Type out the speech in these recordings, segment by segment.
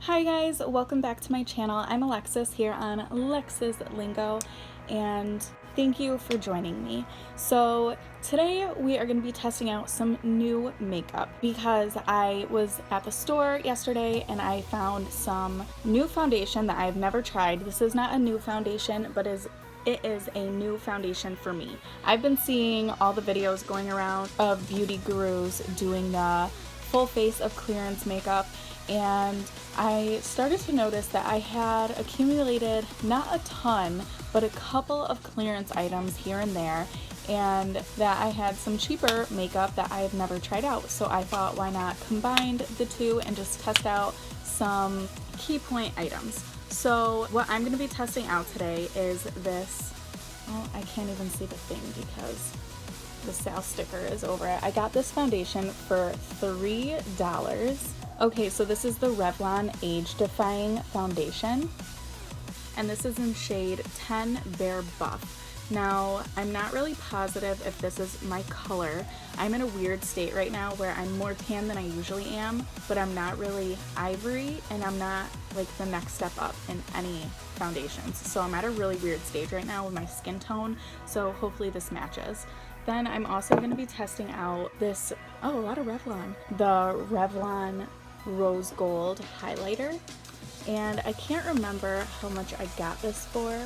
Hi guys, welcome back to my channel. I'm Alexis here on Alexis Lingo, and thank you for joining me. So today we are going to be testing out some new makeup because I was at the store yesterday and I found some new foundation that I've never tried. This is not a new foundation, but it is a new foundation for me. I've been seeing all the videos going around of beauty gurus doing the full face of clearance makeup, and I started to notice that I had accumulated not a ton, but a couple of clearance items here and there, and that I had some cheaper makeup that I've never tried out. So I thought, why not combine the two and just test out some key point items. So what I'm going to be testing out today is this, well, I can't even see the thing because the sale sticker is over it. I got this foundation for $3. Okay, so this is the Revlon Age Defying Foundation, and this is in shade 10 Bare Buff. Now, I'm not really positive if this is my color. I'm in a weird state right now where I'm more tan than I usually am, but I'm not really ivory, and I'm not like the next step up in any foundations. So I'm at a really weird stage right now with my skin tone, so hopefully this matches. Then I'm also going to be testing out this, a lot of Revlon, the Revlon Rose Gold highlighter, and I can't remember how much I got this for,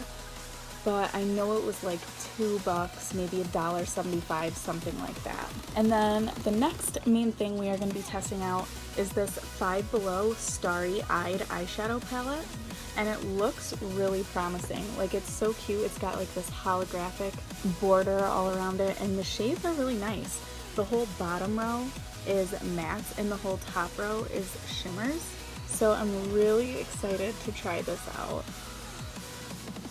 but I know it was like $2, maybe $1.75, something like that. And then the next main thing we are going to be testing out is this Five Below Starry Eyed eyeshadow palette, and it looks really promising. Like, it's so cute. It's got like this holographic border all around it, and the shades are really nice. The whole bottom row is mattes and the whole top row is shimmers. So I'm really excited to try this out.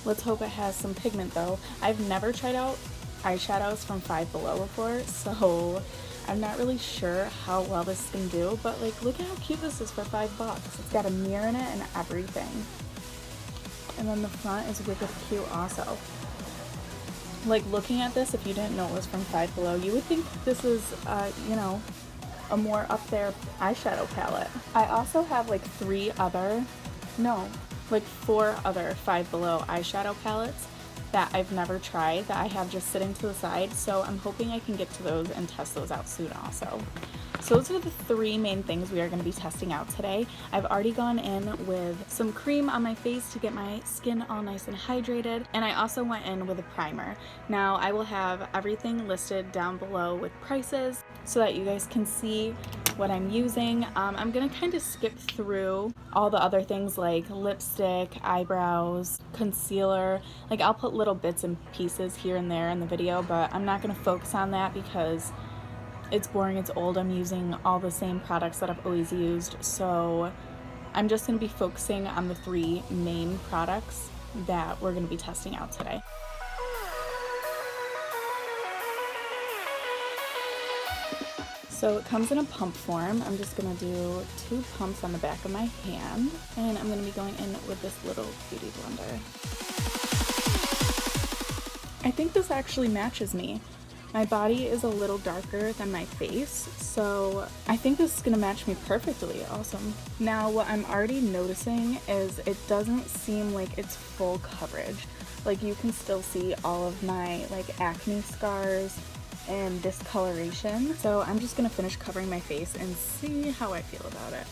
Let's hope it has some pigment though. I've never tried out eyeshadows from Five Below before, so I'm not really sure how well this can do, but like, look at how cute this is for $5. It's got a mirror in it and everything. And then the front is wicked cute also. Like, looking at this, if you didn't know it was from Five Below, you would think this is, you know, a more up there eyeshadow palette. I also have like four other Five Below eyeshadow palettes that I've never tried that I have just sitting to the side, so I'm hoping I can get to those and test those out soon also. So those are the three main things we are going to be testing out today. I've already gone in with some cream on my face to get my skin all nice and hydrated, and I also went in with a primer. Now I will have everything listed down below with prices so that you guys can see what I'm using. I'm gonna kind of skip through all the other things like lipstick, eyebrows, concealer. Like, I'll put little bits and pieces here and there in the video, but I'm not gonna focus on that because it's boring, it's old. I'm using all the same products that I've always used, so I'm just gonna be focusing on the three main products that we're gonna be testing out today. So it comes in a pump form. I'm just going to do 2 pumps on the back of my hand, and I'm going to be going in with this little beauty blender. I think this actually matches me. My body is a little darker than my face, so I think this is going to match me perfectly. Awesome. Now what I'm already noticing is it doesn't seem like it's full coverage. Like, you can still see all of my like acne scars and discoloration. So I'm just gonna finish covering my face and see how I feel about it.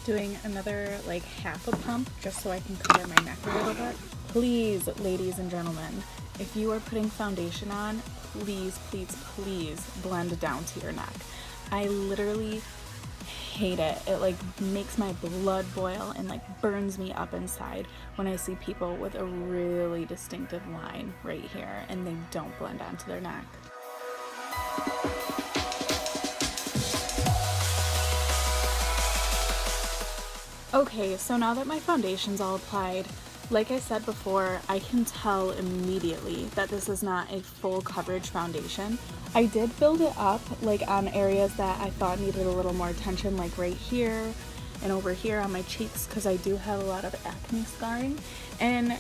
Doing another like half a pump just so I can cover my neck a little bit. Please, ladies and gentlemen, if you are putting foundation on, please, please, please blend it down to your neck. I literally hate it. It like makes my blood boil and like burns me up inside when I see people with a really distinctive line right here and they don't blend onto their neck. Okay, so now that my foundation's all applied, like I said before, I can tell immediately that this is not a full coverage foundation. I did build it up like on areas that I thought needed a little more attention, like right here and over here on my cheeks, because I do have a lot of acne scarring, and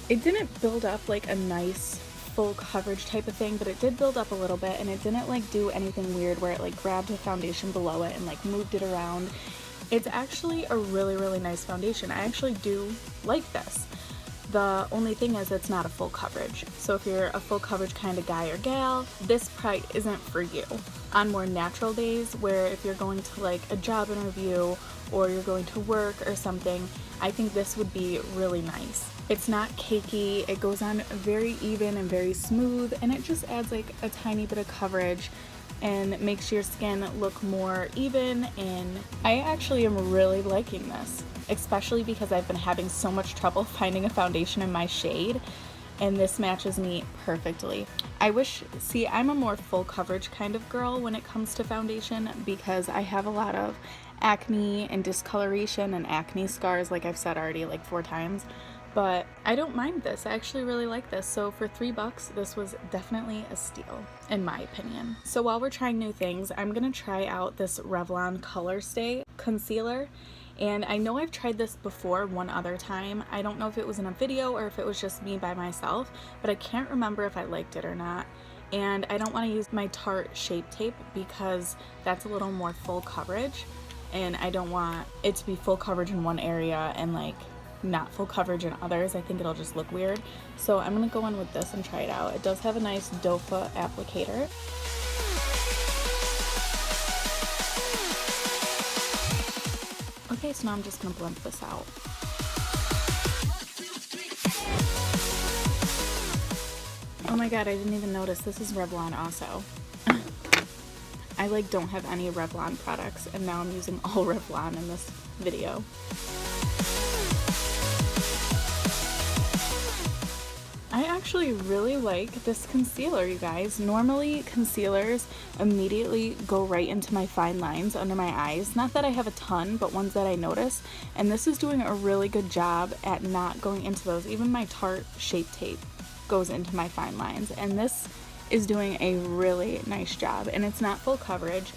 it didn't build up like a nice full coverage type of thing, but it did build up a little bit, and it didn't like do anything weird where it like grabbed the foundation below it and like moved it around. It's actually a really nice foundation. I actually do like this. The only thing is it's not a full coverage. So if you're a full coverage kind of guy or gal, this probably isn't for you. On more natural days, where if you're going to like a job interview or you're going to work or something, I think this would be really nice. It's not cakey, it goes on very even and very smooth, and it just adds like a tiny bit of coverage and makes your skin look more even, and I actually am really liking this, especially because I've been having so much trouble finding a foundation in my shade, and this matches me perfectly. See, I'm a more full coverage kind of girl when it comes to foundation because I have a lot of acne and discoloration and acne scars, like I've said already like 4 times. But I don't mind this. I actually really like this. So for $3, this was definitely a steal, in my opinion. So while we're trying new things, I'm gonna try out this Revlon Colorstay concealer. And I know I've tried this before one other time. I don't know if it was in a video or if it was just me by myself, but I can't remember if I liked it or not. And I don't want to use my Tarte Shape Tape because that's a little more full coverage, and I don't want it to be full coverage in one area and like not full coverage in others. I think it'll just look weird. So I'm gonna go in with this and try it out. It does have a nice doe foot applicator. Okay, so now I'm just gonna blend this out. Oh my god, I didn't even notice this is Revlon also. I like don't have any Revlon products, and now I'm using all Revlon in this video. I actually really like this concealer, you guys. Normally concealers immediately go right into my fine lines under my eyes. Not that I have a ton, but ones that I notice. And this is doing a really good job at not going into those. Even my Tarte Shape Tape goes into my fine lines. And this is doing a really nice job. And it's not full coverage,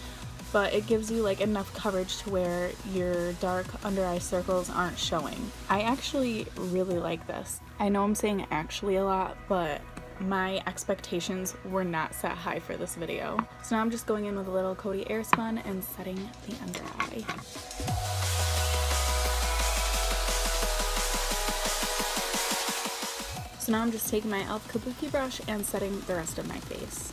but it gives you like enough coverage to where your dark under eye circles aren't showing. I actually really like this. I know I'm saying actually a lot, but my expectations were not set high for this video. So now I'm just going in with a little Coty Airspun and setting the under eye. So now I'm just taking my e.l.f. kabuki brush and setting the rest of my face.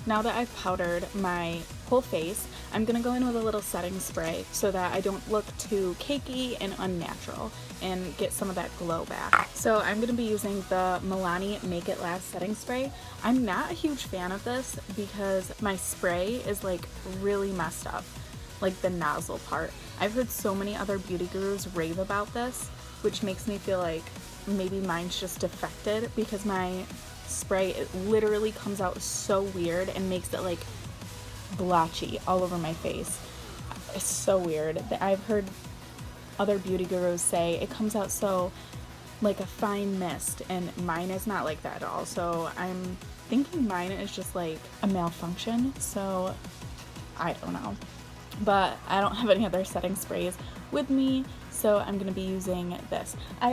Now that I've powdered my whole face, I'm going to go in with a little setting spray so that I don't look too cakey and unnatural and get some of that glow back. So I'm going to be using the Milani Make It Last setting spray. I'm not a huge fan of this because my spray is like really messed up, like the nozzle part. I've heard so many other beauty gurus rave about this, which makes me feel like maybe mine's just defected because my spray, it literally comes out so weird and makes it like blotchy all over my face. It's so weird. I've heard other beauty gurus say it comes out so like a fine mist, and mine is not like that at all. So I'm thinking mine is just like a malfunction, so I don't know. But I don't have any other setting sprays with me, so I'm gonna be using this. I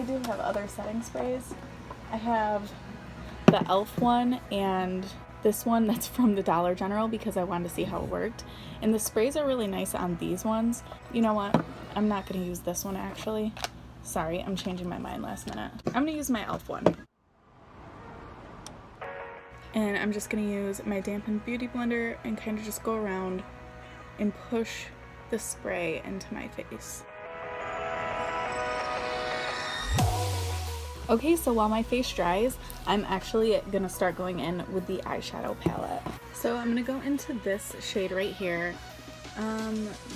do have other setting sprays. I have the e.l.f. one and this one that's from the Dollar General because I wanted to see how it worked. And the sprays are really nice on these ones. You know what? I'm not going to use this one actually. Sorry, I'm changing my mind last minute. I'm going to use my e.l.f. one. And I'm just going to use my dampened beauty blender and kind of just go around and push the spray into my face. Okay, so while my face dries, I'm actually gonna start going in with the eyeshadow palette. So I'm gonna go into this shade right here.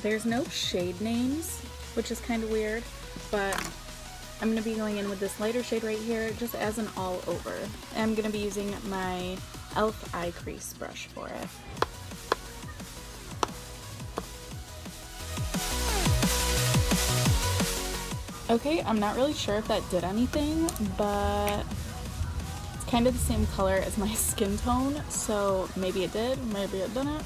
There's no shade names, which is kind of weird, but I'm gonna be going in with this lighter shade right here, just as an all over. And I'm gonna be using my e.l.f. eye crease brush for it. Okay, I'm not really sure if that did anything, but it's kind of the same color as my skin tone, so maybe it did, maybe it didn't.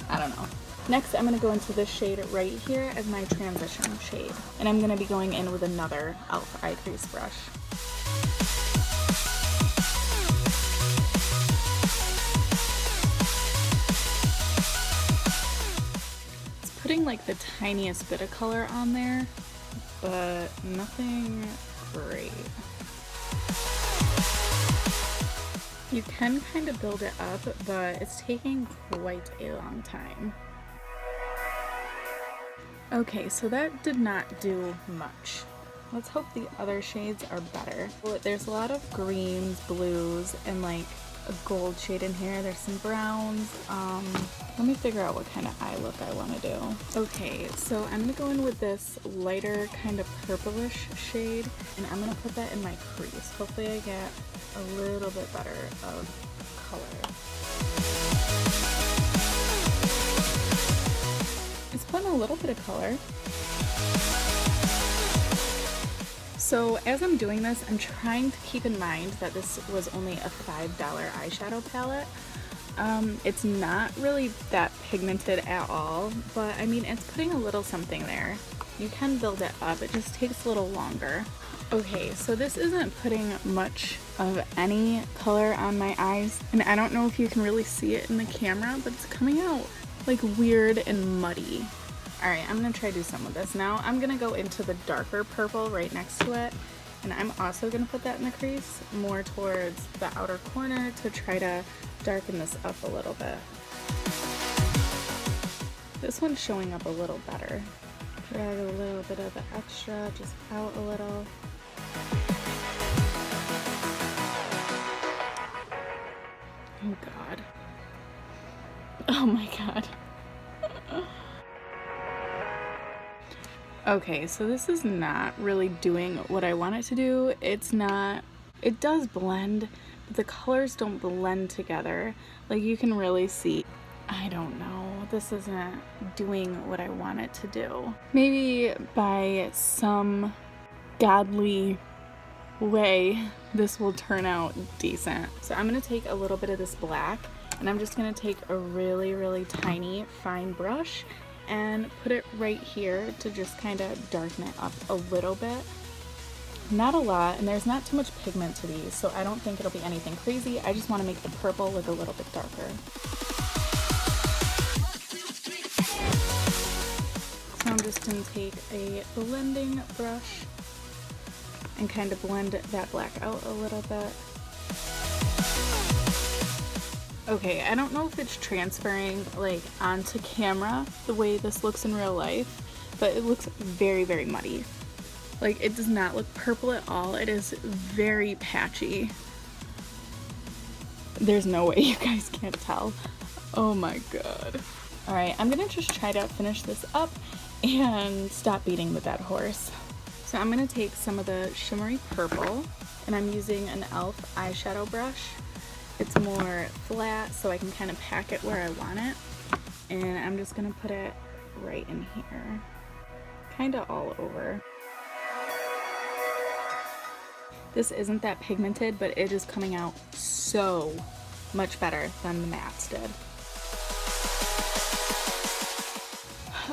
I don't know. Next, I'm going to go into this shade right here as my transition shade. And I'm going to be going in with another e.l.f. eye crease brush. It's putting like the tiniest bit of color on there, but nothing great. You can kind of build it up, but it's taking quite a long time. Okay, so that did not do much. Let's hope the other shades are better. There's a lot of greens, blues, and like a gold shade in here. There's some browns. Let me figure out what kind of eye look I want to do. Okay, so I'm going to go in with this lighter kind of purplish shade, and I'm going to put that in my crease. Hopefully I get a little bit better of color. It's putting a little bit of color. So as I'm doing this, I'm trying to keep in mind that this was only a $5 eyeshadow palette. It's not really that pigmented at all, but I mean, it's putting a little something there. You can build it up, it just takes a little longer. Okay, so this isn't putting much of any color on my eyes, and I don't know if you can really see it in the camera, but it's coming out like weird and muddy. Alright, I'm gonna try to do some of this. Now I'm gonna go into the darker purple right next to it, and I'm also gonna put that in the crease more towards the outer corner to try to darken this up a little bit. This one's showing up a little better. Drag a little bit of the extra just out a little. Oh god. Oh my god. Okay, so this is not really doing what I want it to do. It's not, it does blend, but the colors don't blend together. Like you can really see, I don't know, this isn't doing what I want it to do. Maybe by some godly way, this will turn out decent. So I'm gonna take a little bit of this black, and I'm just gonna take a really, really tiny fine brush and put it right here to just kind of darken it up a little bit. Not a lot, and there's not too much pigment to these, so I don't think it'll be anything crazy. I just want to make the purple look a little bit darker. So I'm just going to take a blending brush and kind of blend that black out a little bit. Okay, I don't know if it's transferring like onto camera the way this looks in real life, but it looks very, very muddy. Like it does not look purple at all. It is very patchy. There's no way you guys can't tell. Oh my god. Alright, I'm gonna just try to finish this up and stop beating the dead horse. So I'm gonna take some of the shimmery purple, and I'm using an e.l.f. eyeshadow brush. It's more flat, so I can kind of pack it where I want it. And I'm just gonna put it right in here. Kind of all over. This isn't that pigmented, but it is coming out so much better than the mattes did.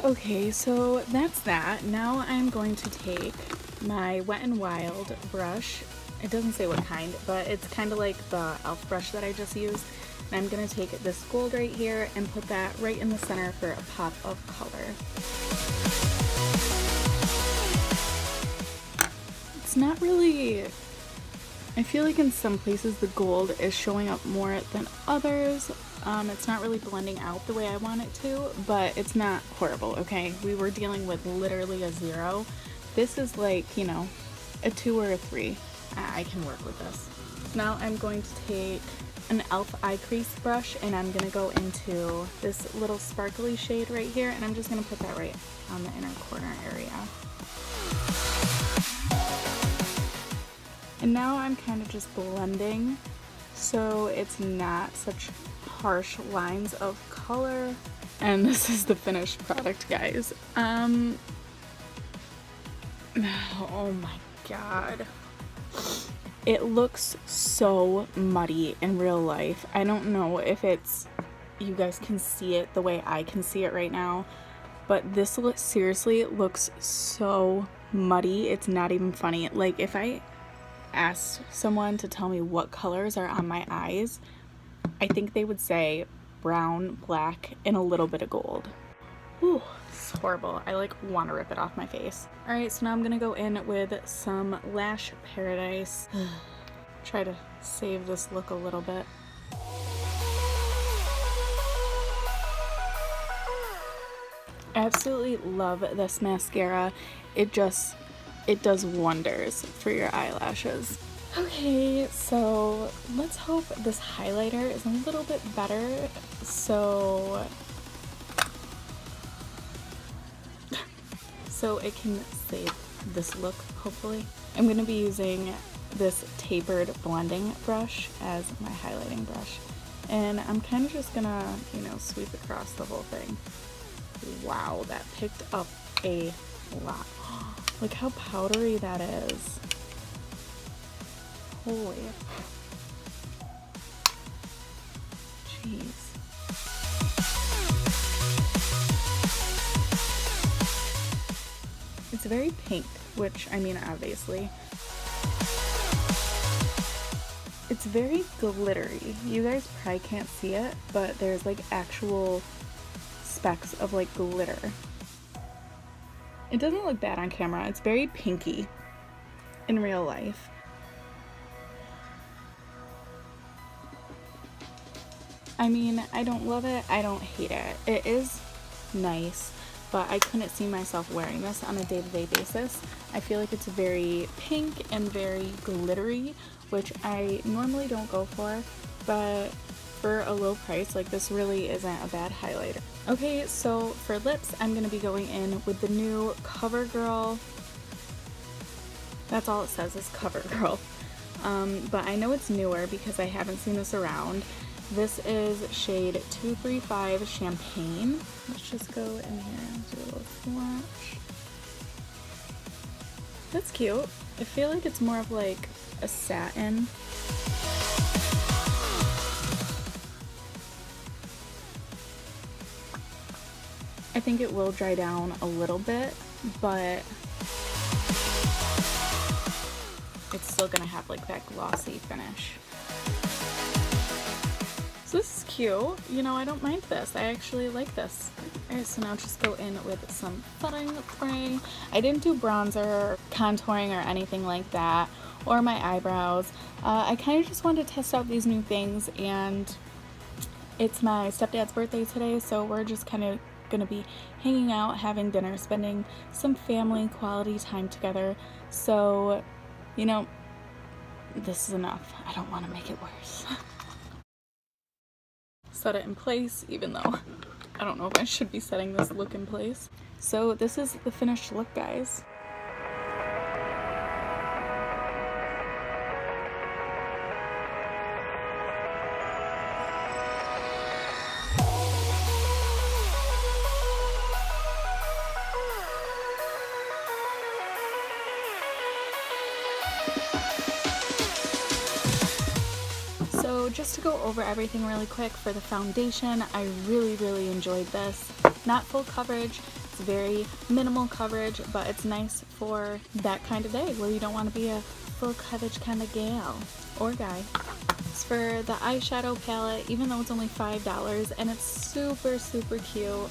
Okay, so that's that. Now I'm going to take my Wet n Wild brush. It doesn't say what kind, but it's kind of like the e.l.f. brush that I just used. And I'm going to take this gold right here and put that right in the center for a pop of color. It's not really, I feel like in some places the gold is showing up more than others. It's not really blending out the way I want it to, but it's not horrible, okay? We were dealing with literally a 0. This is like, you know, a 2 or a 3. I can work with this. Now I'm going to take an e.l.f. eye crease brush, and I'm gonna go into this little sparkly shade right here, and I'm just gonna put that right on the inner corner area. And now I'm kind of just blending so it's not such harsh lines of color. And this is the finished product, guys. Oh my god. It looks so muddy in real life. I don't know if it's, you guys can see it the way I can see it right now, but this seriously looks so muddy. It's not even funny. Like, if I asked someone to tell me what colors are on my eyes, I think they would say brown, black, and a little bit of gold. Ooh, it's horrible. I like want to rip it off my face. Alright, so now I'm gonna go in with some Lash Paradise. Try to save this look a little bit. I absolutely love this mascara. It does wonders for your eyelashes. Okay, so let's hope this highlighter is a little bit better so it can save this look, hopefully. I'm going to be using this tapered blending brush as my highlighting brush. And I'm kind of just going to, you know, sweep across the whole thing. Wow, that picked up a lot. Look how powdery that is. Holy. Jeez. It's very pink, which, I mean, obviously. It's very glittery. You guys probably can't see it, but there's like actual specks of like glitter. It doesn't look bad on camera. It's very pinky in real life. I mean, I don't love it. I don't hate it. It is nice, but I couldn't see myself wearing this on a day-to-day basis. I feel like it's very pink and very glittery, which I normally don't go for, but for a low price, like, this really isn't a bad highlighter. Okay, so for lips, I'm going to be going in with the new Covergirl. That's all it says is Covergirl. But I know it's newer because I haven't seen this around. This is shade 235 Champagne. Let's just go in here and do a little swatch. That's cute. I feel like it's more of like a satin. I think it will dry down a little bit, but it's still gonna have like that glossy finish. So this is cute. You know, I don't mind this. I actually like this. Alright, so now just go in with some setting spray. I didn't do bronzer, contouring, or anything like that, or my eyebrows. I kind of just wanted to test out these new things, and it's my stepdad's birthday today, so we're just kind of gonna be hanging out, having dinner, spending some family quality time together. So, you know, this is enough. I don't want to make it worse. Set it in place, even though I don't know if I should be setting this look in place. So this is the finished look, guys. So just to go over everything really quick, for the foundation, I really enjoyed this. Not full coverage, it's very minimal coverage, but it's nice for that kind of day where you don't want to be a full coverage kind of gal or guy. As for the eyeshadow palette, even though it's only $5 and it's super cute,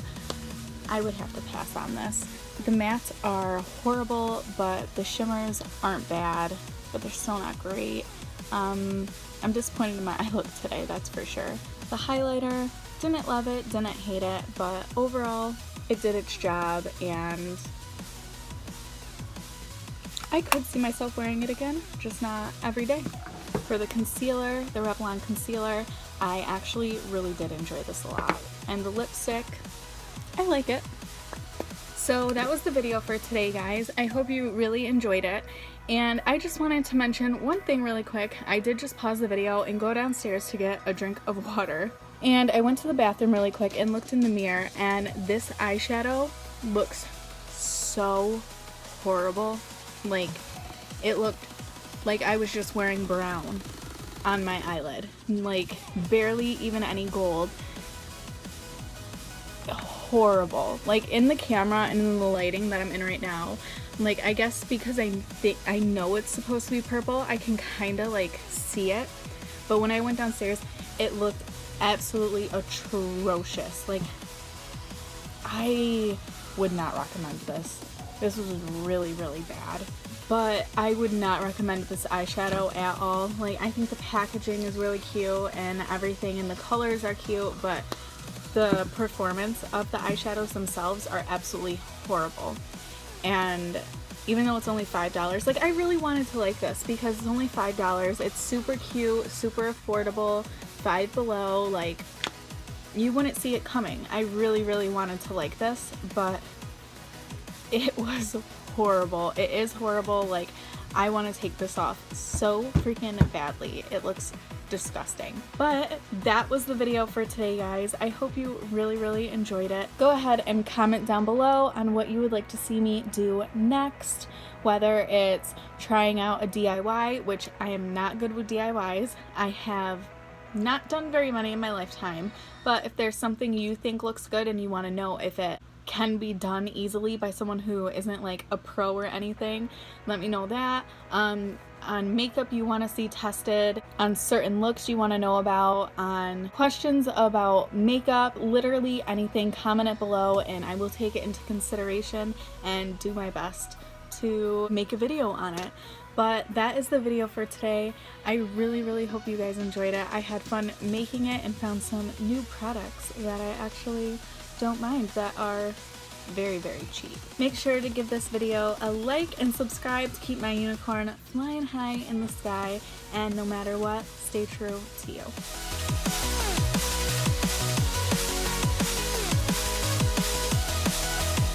I would have to pass on this. The mattes are horrible, but the shimmers aren't bad, but they're still not great. I'm disappointed in my eye look today, that's for sure. The highlighter, didn't love it, didn't hate it, but overall, it did its job, and I could see myself wearing it again, just not every day. For the concealer, the Revlon concealer, I actually really did enjoy this a lot. And the lipstick, I like it. So that was the video for today, guys. I hope you really enjoyed it. And I just wanted to mention one thing really quick. I did just pause the video and go downstairs to get a drink of water. And I went to the bathroom really quick and looked in the mirror, and this eyeshadow looks so horrible. Like, it looked like I was just wearing brown on my eyelid, like barely even any gold. Horrible. Like in the camera and in the lighting that I'm in right now, like I guess because I know it's supposed to be purple, I can kind of like see it, but when I went downstairs it looked absolutely atrocious. Like I would not recommend this. This was really bad. But I would not recommend this eyeshadow at all. Like I think the packaging is really cute and everything and the colors are cute, but the performance of the eyeshadows themselves are absolutely horrible. And even though it's only $5, like I really wanted to like this because it's only $5. It's super cute, super affordable, Five Below, like you wouldn't see it coming. I really wanted to like this, but it was horrible. It is horrible. Like I want to take this off so freaking badly. It looks disgusting. But that was the video for today, guys. I hope you really enjoyed it. Go ahead and comment down below on what you would like to see me do next, whether it's trying out a DIY, which I am not good with DIYs. I have not done very many in my lifetime, but if there's something you think looks good and you want to know if it can be done easily by someone who isn't like a pro or anything, let me know that. On makeup you want to see tested, on certain looks you want to know about, on questions about makeup, literally anything, comment it below and I will take it into consideration and do my best to make a video on it. But that is the video for today. I really hope you guys enjoyed it. I had fun making it and found some new products that I actually don't mind that are very cheap. Make sure to give this video a like and subscribe to keep my unicorn flying high in the sky, and no matter what, stay true to you.